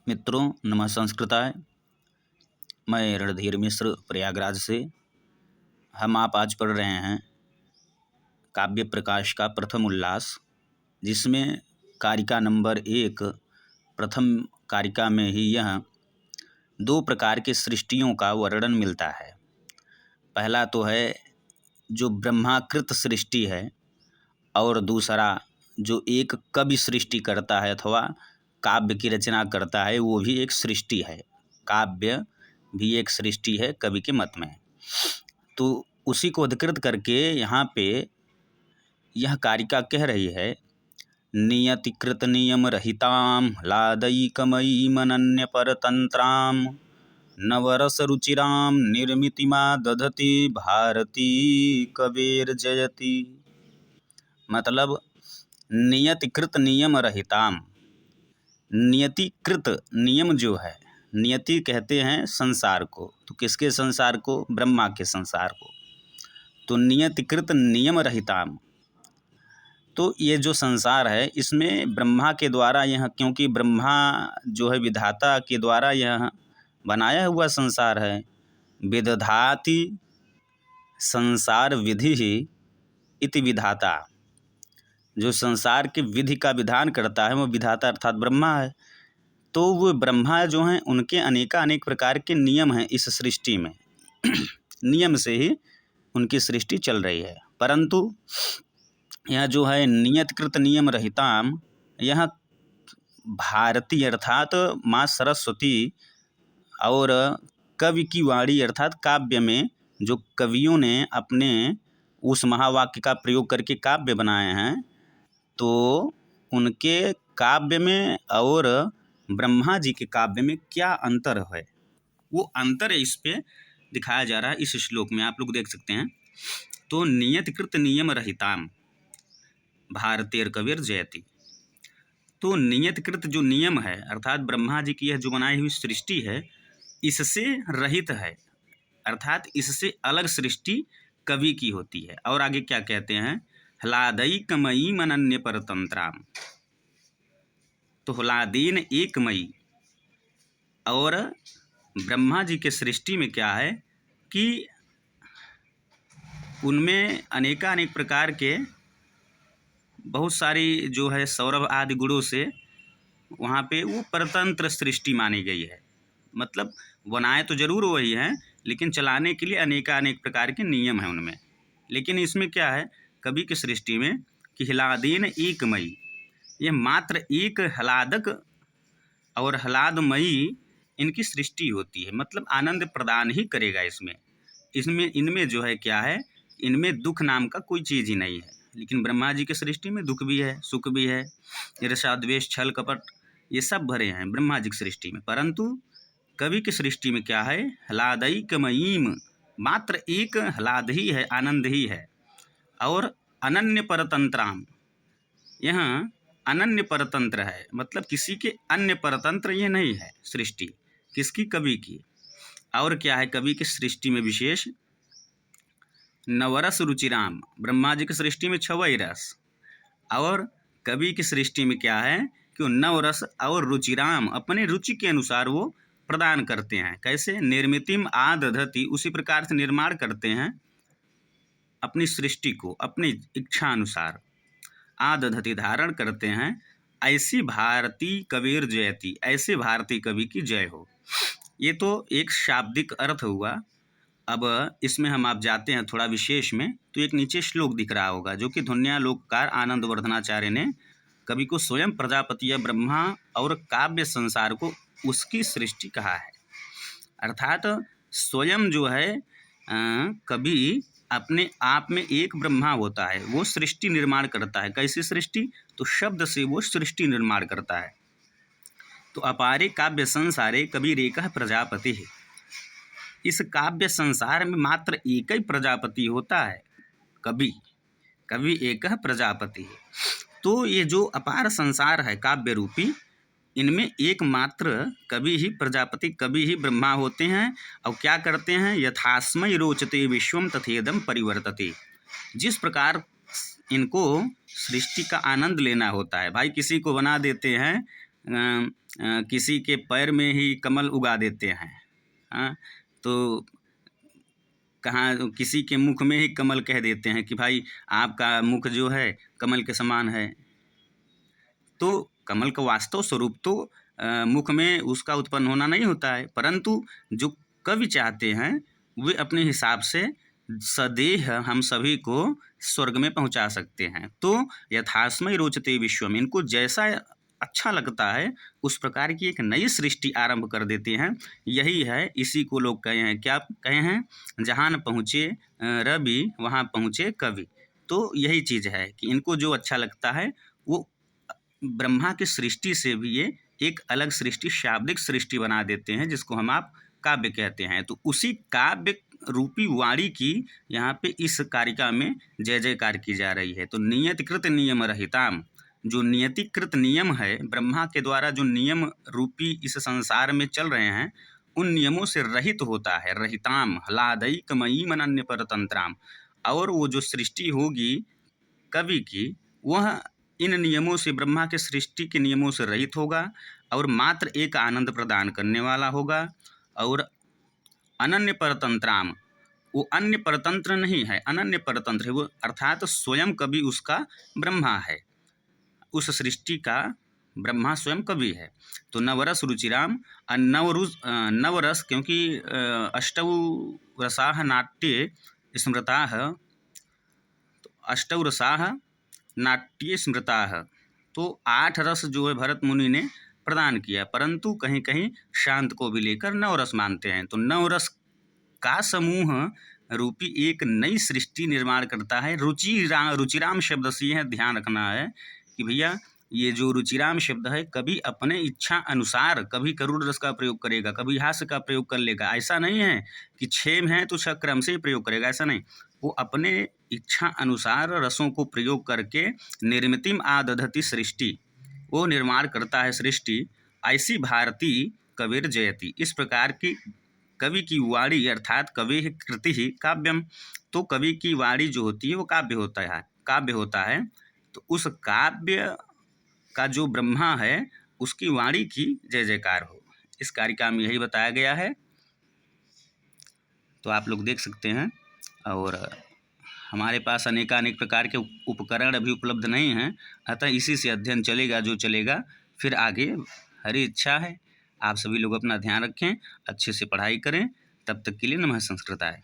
मित्रों, नमः संस्कृताय। मैं रणधीर मिश्र प्रयागराज से। हम आप आज पढ़ रहे हैं काव्य प्रकाश का प्रथम उल्लास, जिसमें कारिका नंबर 1 प्रथम कारिका में ही यह दो प्रकार के सृष्टियों का वर्णन मिलता है। पहला तो है जो ब्रह्माकृत सृष्टि है, और दूसरा जो एक कवि सृष्टि करता है अथवा काव्य की रचना करता है, वो भी एक सृष्टि है। काव्य भी एक सृष्टि है कवि के मत में। तो उसी को अधिकृत करके यहाँ पे यह कारिका कह रही है, नियतिकृत नियम रहिताम ह्लादैकमयीम अनन्य परतंत्राम नवरस रुचिराम निर्मितिमा दधति भारती कवेर्जयति। मतलब नियतिकृत नियम रहिताम, नियतिकृत नियम जो है, नियति कहते हैं संसार को, तो किसके संसार को? ब्रह्मा के संसार को। तो नियतिकृत नियम रहिताम, तो ये जो संसार है इसमें ब्रह्मा के द्वारा यह, क्योंकि ब्रह्मा जो है विधाता के द्वारा यह बनाया हुआ संसार है। विदधाति संसार विधि ही इति विधाता, जो संसार के विधि का विधान करता है वो विधाता अर्थात ब्रह्मा है। तो वो ब्रह्मा जो हैं उनके अनेक प्रकार के नियम हैं इस सृष्टि में। नियम से ही उनकी सृष्टि चल रही है। परंतु यह जो है नियतकृत नियम रहिताम, यह भारती अर्थात माँ सरस्वती और कवि की वाणी अर्थात काव्य में जो कवियों ने अपने उस महावाक्य का प्रयोग करके काव्य बनाए हैं, तो उनके काव्य में और ब्रह्मा जी के काव्य में क्या अंतर है, वो अंतर इस पे दिखाया जा रहा है इस श्लोक में। आप लोग देख सकते हैं। तो नियतकृत नियम रहिताम भारतेर कविर जयति। तो नियतकृत जो नियम है अर्थात ब्रह्मा जी की यह जो बनाई हुई सृष्टि है, इससे रहित है, अर्थात इससे अलग सृष्टि कवि की होती है। और आगे क्या कहते हैं? ह्लादैकमयीम अनन्य परतंत्राम। तो ह्लादेन एकमयी, और ब्रह्मा जी के सृष्टि में क्या है कि उनमें अनेक प्रकार के बहुत सारी जो है सौरभ आदि गुणों से वहाँ पे वो परतंत्र सृष्टि मानी गई है। मतलब बनाए तो जरूर वही हैं, लेकिन चलाने के लिए अनेक प्रकार के नियम हैं उनमें। लेकिन इसमें क्या है कवि की सृष्टि में कि ह्लादेन एकमयी, यह मात्र एक ह्लादक और ह्लादमयी इनकी सृष्टि होती है। मतलब आनंद प्रदान ही करेगा इसमें इनमें जो है क्या है, इनमें दुख नाम का कोई चीज़ ही नहीं है। लेकिन ब्रह्मा जी की सृष्टि में दुख भी है, सुख भी है, ईर्ष्या द्वेष छल कपट ये सब भरे हैं ब्रह्मा जी की सृष्टि में। परंतु कवि की सृष्टि में क्या है, ह्लादैकमयीम, मात्र एक ह्लाद ही है, आनंद ही है। और अनन्य परतंत्राम, यह अनन्य परतंत्र है, मतलब किसी के अन्य परतंत्र ये नहीं है सृष्टि, किसकी? कवि की। और क्या है कवि की सृष्टि में विशेष? नवरस रुचिराम, ब्रह्मा जी की सृष्टि में 6 रस, और कवि की सृष्टि में क्या है कि वो नवरस और रुचिराम अपने रुचि के अनुसार वो प्रदान करते हैं। कैसे? निर्मितिम आदधति, उसी प्रकार से निर्माण करते हैं अपनी सृष्टि को अपनी इच्छा अनुसार। आदधति धारण करते हैं। ऐसी भारती कबीर जयति, ऐसे भारतीय कवि की जय हो। ये तो एक शाब्दिक अर्थ हुआ। अब इसमें हम आप जाते हैं थोड़ा विशेष में, तो एक नीचे श्लोक दिख रहा होगा जो कि ध्वन्यालोककार आनंद वर्धनाचार्य ने कवि को स्वयं प्रजापति या ब्रह्मा और काव्य संसार को उसकी सृष्टि कहा है। अर्थात स्वयं जो है कवि अपने आप में एक ब्रह्मा होता है, वो सृष्टि निर्माण करता है। कैसी सृष्टि? तो शब्द से वो सृष्टि निर्माण करता है। तो अपारे काव्य संसारे कविरेकः प्रजापति है। इस काव्य संसार में मात्र एक ही प्रजापति होता है, कवि एकः प्रजापति है। तो ये जो अपार संसार है काव्य रूपी, इनमें एकमात्र कवि ही प्रजापति, कवि ही ब्रह्मा होते हैं। और क्या करते हैं? यथास्मै रोचते विश्वम तथेदम परिवर्तते। जिस प्रकार इनको सृष्टि का आनंद लेना होता है, भाई किसी को बना देते हैं किसी के पैर में ही कमल उगा देते हैं। हाँ, तो कहाँ किसी के मुख में ही कमल कह देते हैं कि भाई आपका मुख जो है कमल के समान है। तो कमल का वास्तव स्वरूप तो मुख में उसका उत्पन्न होना नहीं होता है, परंतु जो कवि चाहते हैं वे अपने हिसाब से सदेह हम सभी को स्वर्ग में पहुंचा सकते हैं। तो यथास्मय रोचते विश्व में, इनको जैसा अच्छा लगता है उस प्रकार की एक नई सृष्टि आरंभ कर देते हैं। यही है, इसी को लोग कहे हैं, क्या कहे हैं, जहाँ न पहुँचे रवि वहाँ पहुँचे कवि। तो यही चीज़ है कि इनको जो अच्छा लगता है वो ब्रह्मा की सृष्टि से भी ये एक अलग सृष्टि, शाब्दिक सृष्टि बना देते हैं, जिसको हम आप काव्य कहते हैं। तो उसी काव्य रूपी वाणी की यहाँ पे इस कारिका में जय जयकार की जा रही है। तो नियतिकृत नियम रहिताम, जो नियतिकृत नियम है, ब्रह्मा के द्वारा जो नियम रूपी इस संसार में चल रहे हैं, उन नियमों से रहित होता है। रहिताम ह्लादैकमयी मनन्य परतंत्राम, और वो जो सृष्टि होगी कवि की, वह इन नियमों से, ब्रह्मा के सृष्टि के नियमों से रहित होगा और मात्र एक आनंद प्रदान करने वाला होगा। और अनन्य परतंत्राम, वो अन्य परतंत्र नहीं है, अनन्य परतंत्र है वो, अर्थात स्वयं कवि उसका ब्रह्मा है, उस सृष्टि का ब्रह्मा स्वयं कवि है। तो नवरस रुचिराम, नवरस, क्योंकि अष्टौ रसाः नाट्ये स्मृताः, तो अष्टौ रसाः नाट्ये स्मृताः, तो 8 रस जो है भरत मुनि ने प्रदान किया, परंतु कहीं कहीं शांत को भी लेकर 9 रस मानते हैं। तो 9 रस का समूह रूपी एक नई सृष्टि निर्माण करता है। रुचिराम शब्द से यह ध्यान रखना है कि भैया ये जो रुचिराम शब्द है, कभी अपने इच्छा अनुसार कभी करुण रस का प्रयोग करेगा, कभी हास्य का प्रयोग कर लेगा। ऐसा नहीं है कि 6 है तो 6 क्रम से ही प्रयोग करेगा, ऐसा नहीं। वो अपने इच्छा अनुसार रसों को प्रयोग करके निर्मितिम आदधति सृष्टि, वो निर्माण करता है सृष्टि। ऐसी भारती कविर जयति, इस प्रकार की कवि की वाणी, अर्थात कवि कृति ही काव्यम, तो कवि की वाणी जो होती है वो काव्य होता है। तो उस काव्य का जो ब्रह्मा है उसकी वाणी की जय जयकार हो, इस कारिका में यही बताया गया है। तो आप लोग देख सकते हैं, और हमारे पास अनेकानेक प्रकार के उपकरण अभी उपलब्ध नहीं हैं, अतः इसी से अध्ययन चलेगा जो चलेगा, फिर आगे हरी इच्छा है। आप सभी लोग अपना ध्यान रखें, अच्छे से पढ़ाई करें। तब तक के लिए नमः संस्कृताय।